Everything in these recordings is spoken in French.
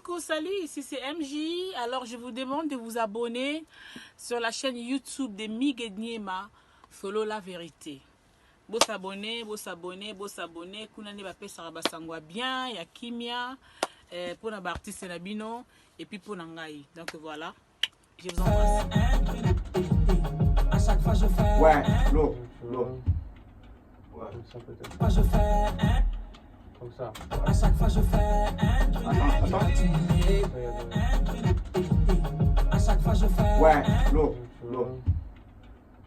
coucou, salut, ici c'est MJ. Alors je vous demande de vous abonner sur la chaîne YouTube de Mig et Niema, Follow la vérité. Beau s'abonner, beau s'abonner, beau s'abonner. Kuna ne bape saraba sangwa bien, ya kimia, pour na artiste nabino et puis pour nangai. Donc voilà, je vous embrasse. À chaque fois je fais. Ouais, l'eau. Ouais. Ça peut-être. Je fais. Comme ça. À chaque fois je fais. Attends. À chaque fois je fais. Ouais, l'eau.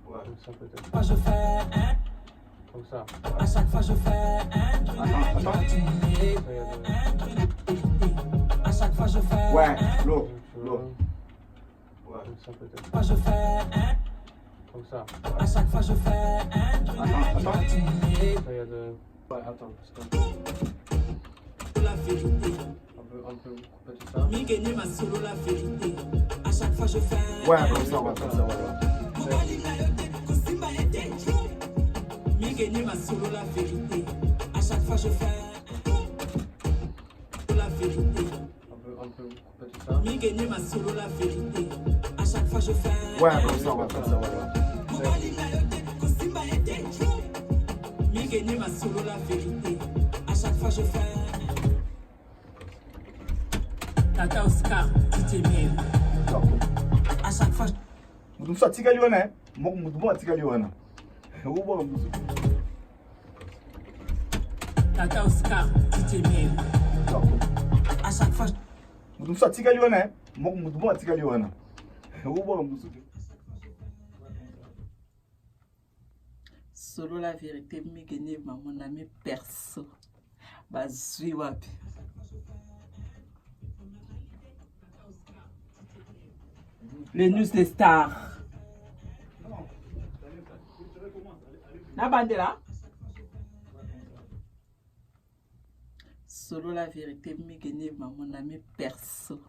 Ouais. Ça peut-être. Je fais. Comme ça. À chaque fois je fais. Attends. À chaque fois je fais. Ouais, l'eau. Ouais. Ça peut-être. Je fais. Comme ça. À chaque fois je fais. Attends. Ouais, attends, parce que la vérité. Un peu couper tout ça. Mi gagner ma solo la vérité. À chaque fois je fais. Ouais, comme ça, ouais. Mi gagner ma solo la vérité. À chaque fois je fais. La vérité. Un peu couper tout ça. Mi gagner ma solo la vérité. À chaque fois je fais. Ouais, comme ça, ouais. Mi gagner ma solo la vérité. À chaque fois je fais. Tata Oscar, DJ Miel. À chaque fois. Mutu so atikali wana mutu mo atikali wana. Ubo mutu. Tata Oscar, DJ Miel. À chaque fois. Mutu so atikali wana mutu mo atikali wana. Ubo mutu. Solo la vérité, Migene, mon ami perso. Bazui wapi. Les news des stars. Na bandera. Solo la vérité, Migene, mon ami perso.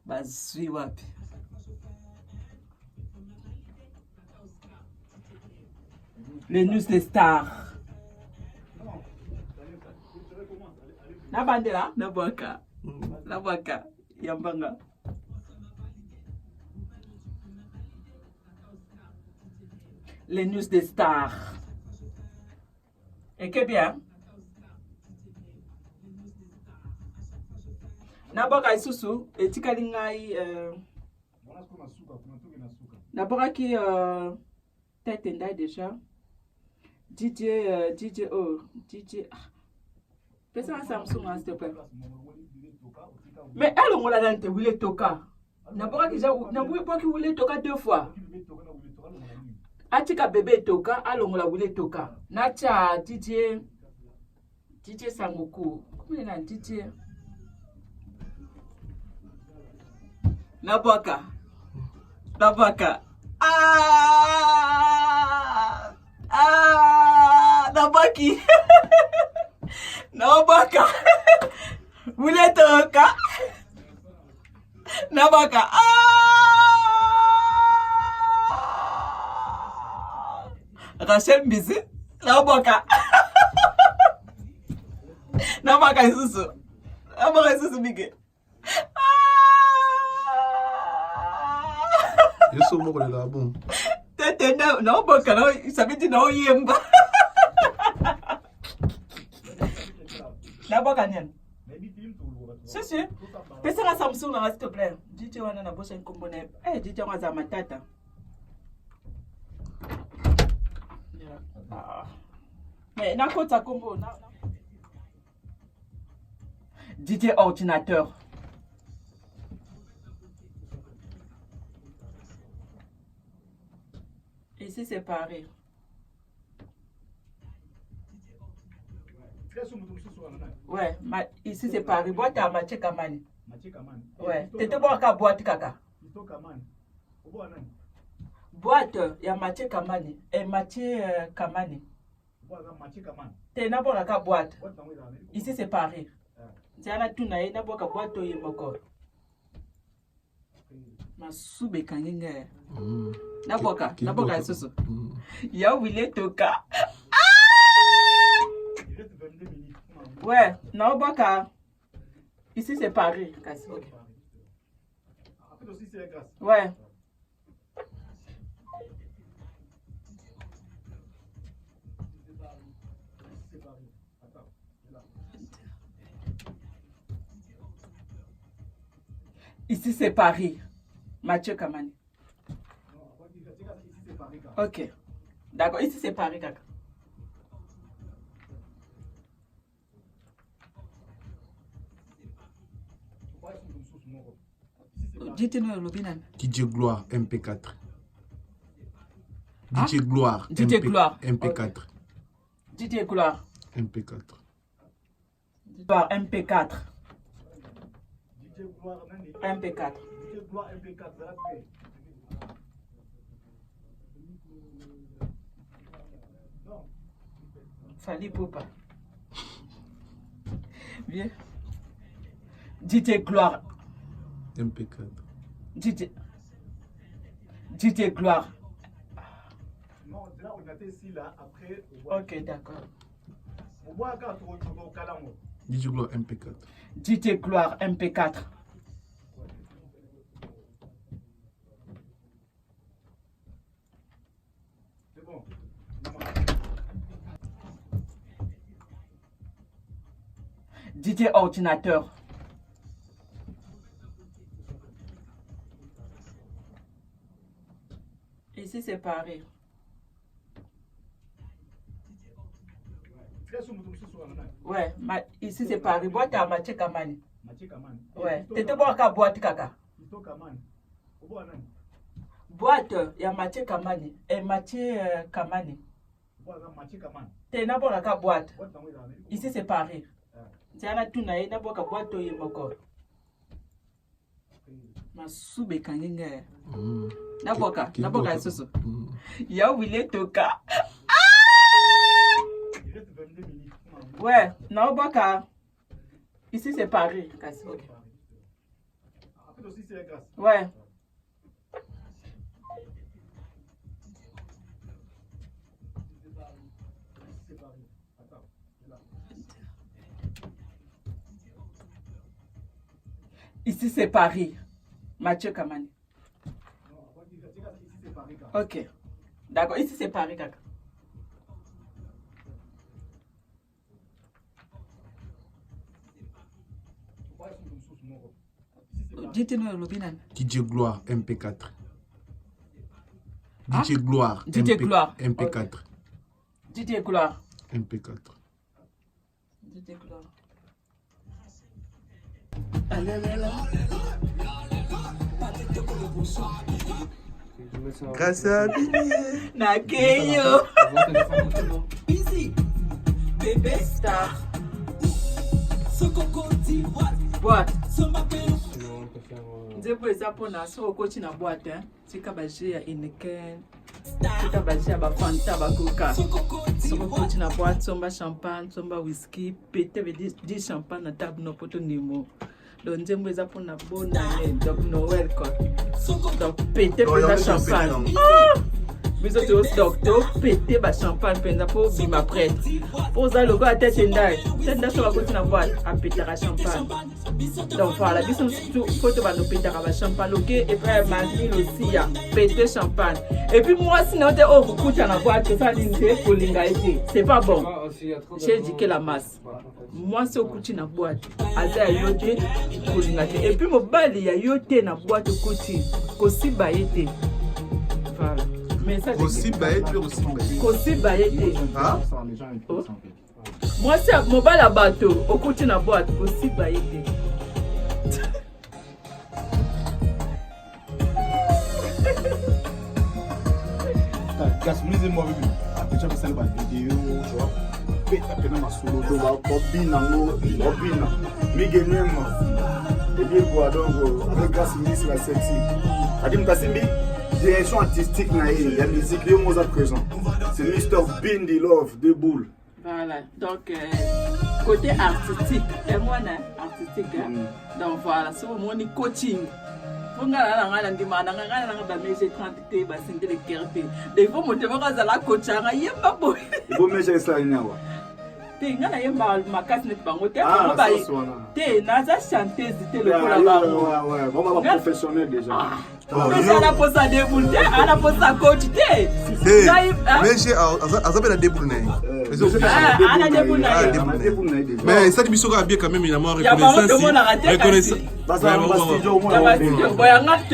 Bazui wapi. Les news des stars. Na bandera, na boaka. Na boaka. Yambanga. Les news des stars. Et que bien. Na boaka isusu, etikali ngai na boaka ki tête ndai déjà. DJ. Fais ça à Samsung, s'il te plaît. Mais elle, on l'a dans tes toka. N'a pas qui voulait toka 2 fois. Atika bébé toka, allons la voulait toka. Nacha DJ Sangoku. Comment il a DJ? Nabaka. Nabaki. Nabaka. Vous l'êtes un cas. Nabaka. Rachel Bizi. Nabaka. Nabaka isusu. Nabaka isusu bige. Je suis mort de la bombe. Non, bon, ça veut dire non, yemba. La boîte gagnante. Si. Pesa la Samsung, s'il te plaît. DJ wana na bosha nkombone. DJ wana matata. Mais na kota kombo na. DJ ordinateur. Ici c'est pareil. Ouais, ici c'est Paris. Boîte à Mathieu Kamani. Ouais, t'étais boire qu'à boîte kaka. Boîte, il y a Mathieu Kamani. Et Mathieu Kamani. T'es n'a boire qu'à boîte. Ici c'est Paris. C'est un tout naïe, n'a boire qu'à boîte au yemoko. Ma soube kanginga. Na boka soso. Ya wile toka. Ouais, na boka. Ici, c'est Paris. Ok. Après aussi, c'est Grasse. Ouais. Ici, c'est Paris. Mathieu Kamani. Ok. D'accord. Ici, c'est Paris, Kaka. Dites-nous le bilan. DJ Gloire, MP4. DJ Gloire. DJ Gloire. MP4. DJ Gloire. MP4. Gloire MP4. DJ Gloire, MP4. DJ Gloire, MP4. Fali Poupa. Bien. DJ Gloire. MP4. DJ Gloire. Non, là, on a été ici, là, après. Ok, d'accord. On voit quand on au Calamo. DJ Gloire, MP4. DJ Gloire MP4. C'est bon. DJ Ordinateur. Ici, c'est Paris. Ouais, ici, c'est Paris. Boîte à Mathieu Kamani. Ouais. T'étais boire à boîte, Kaka. Boîte, il y a Mathieu Kamani. Et Mathieu Kamani. T'es n'a pas la boîte. Ici, c'est Paris. C'est un tout naïf, n'a pas la boîte au Yimoko. Ma soube kanginga. Na boka soso. Ya wile toka. Ouais, na boka. Ici c'est Paris. Ouais. Ici c'est Paris. Mathieu Kamani. Ok. D'accord. Ici, c'est Paris, Kaka. Dites-nous le bilan. DJ Gloire, MP4. DJ Gloire. DJ Gloire. MP4. DJ Gloire. MP4. DJ Gloire. Grâce à Nakeyo. Easy. Bébé star. Boîte. Nzebo eza pona so coach na boîte hein. Tika baje ya Heineken. Tika baje ya ba Fanta ba Coca. So coach na boîte somba champagne, somba whisky, pété veut dire champagne na table no poto nimo. Donc nzembo eza pona bonne année donc Noël quoi. Donc pété pena champagne. Biso to docteur pété ba champagne penza po bima prête. Poza logo à tête ndai. Tenda so ba na boîte a péter la champagne. Donc voilà, biso photo ba no péter ba champagne OK et puis Marine aussi ya péter champagne. Et puis moi sinon te oh kukuta na boîte ça linde kolinga été. C'est pas bon. J'ai dit que la masse. Moi c'est au kuti na boîte. Aza yote kolinga te. Et puis mobali ya yote na boîte kuti. Kosi ba été. Voilà. Aussi baïté, aussi baïté. Kosi baïté. Hein? Moi c'est mobile à bateau, au côté na boîte, kosi baïté. Gasmize moi bibi. Après tu vas faire une vidéo, tu vois. Peta pena masolo do ba bobina ngo, bobina. Migenema. Et bien quoi donc avec Gasmize la sexy. Adim Kasimbi direction artistique na la musique de Mozart présent. C'est Mr Bindi Love de Boule. Voilà. Donc côté artistique, et moi artistique. Donc voilà, c'est mon coaching. Pour ngala ngala ndimana ngala ngala ba mese 30 te ba sinde le kerpe. Des fois monter ba za la coachanga yemba boy. Bo mese ça nyawa. te nga na yemba makasi neti bango te Ah, bango ba sauce wana. te naza chanteuse te lokola Ouais, bango ouais, ouais. Bon, on va professionnel déjà. pesi anaposa deboule te anaposa coach te mais j'ai azabe na deboule na ye ana deboule na ye mais esali biso kaka bien quand même ya mwa ya bango tomonaka te kasi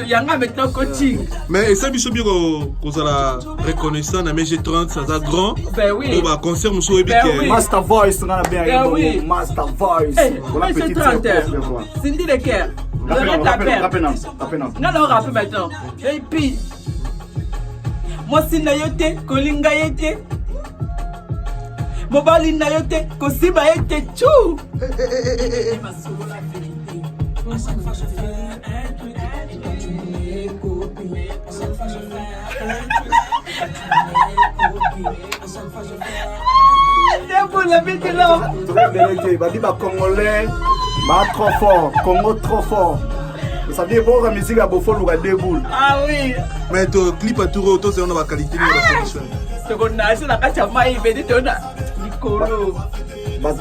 yanga maintenant coaching mais esali biso bien kozala reconnaissant na MG30 aza grand ben oui o baconcert mosusu oyebi Ben ke oui. Master Voice, on a bien Ben oui. Master Voice. Voilà, Monsieur petite Trentaire, surprise, voilà. Cindy Lecker, Lorette Lapin. Non, non, rappelle maintenant. Et puis, Mosina yote, Kolinga yote, Mobali na yote, Kosiba yote, tchou. Badi ba Congolais, ba trop fort, Congo trop fort. Ça dit bon la musique à Bofo ou à Déboule. Ah oui. mais to clip à tour auto c'est on va qualité de la production Seconde na kati ya mai bedi tona likolo. Bas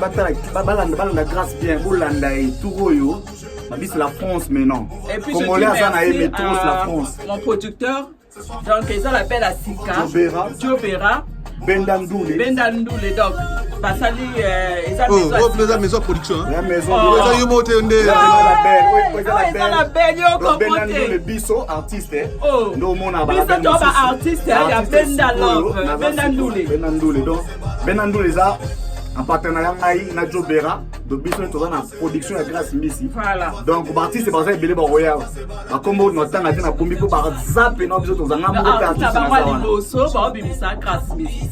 balanda grâce bien, bolanda et tout yo. Badi c'est la France maintenant. Et puis Congolais je dis ça na merci aimé trop la à France. mon producteur. Donc ils l'appellent Asika. Diobera. Bendandoule. Bendandoule donc. Basali oh plaisir maison production La maison eza yo mote nde la belle yo Bendandoule comporté. biso artiste. Oh. No mona Biso to ba artiste ya Benda Love, Bendandoule. Bendandoule donc Bendandoule ça en partenariat avec na Jobera donc biso to na production ya Grace Mbisi. Voilà. Donc artiste ba ça belé ba royal. Ba kombo no tanga te na kombi ko ba zappe no biso to zanga mo pe artiste na ça. Liboso ba obimisa Grace Mbisi.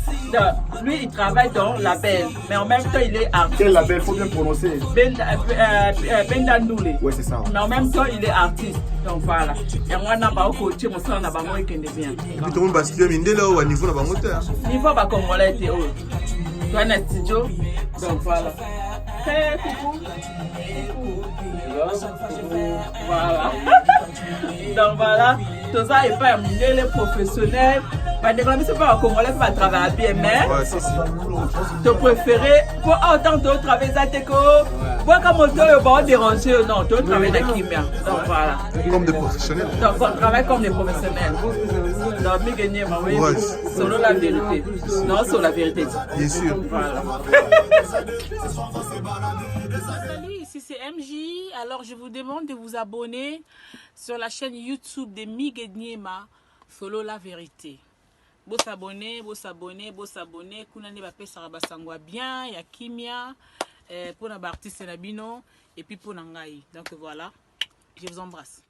Lui il travaille dans la belle mais en même temps il est artiste. Quel label faut bien prononcer? Bendandoule. Ouais c'est ça. Mais en même temps il est artiste. Donc voilà. Et moi na ba ko ti mo sa na ba mo ekende bien. puis tout le monde va studio mindela au niveau na bango te Niveau ba congolais te oh. Toi na studio. Donc voilà. Hey, coucou. Voilà. Donc voilà. Tout ça est pas les professionnels. Pas de c'est pas un congolais qui va travailler bien, mais ouais c'est ça te préférer pour autant de travailler à Teco. Voir comme on te va déranger ou non, tu travailles dans Kimia. Donc voilà. comme des professionnels Donc on travaille comme des professionnels. Donc mi gagner ma oui. Ouais. Selon la vérité. Non, sur la vérité. bien sûr Voilà. Salut, ici c'est MJ. Alors je vous demande de vous abonner sur la chaîne YouTube de Mig Niema, Follow la vérité. Beau s'abonner. Kuna ne bape saraba sangwa bien, ya kimia, pour na artiste na bino et puis pour nangai. Donc voilà, je vous embrasse.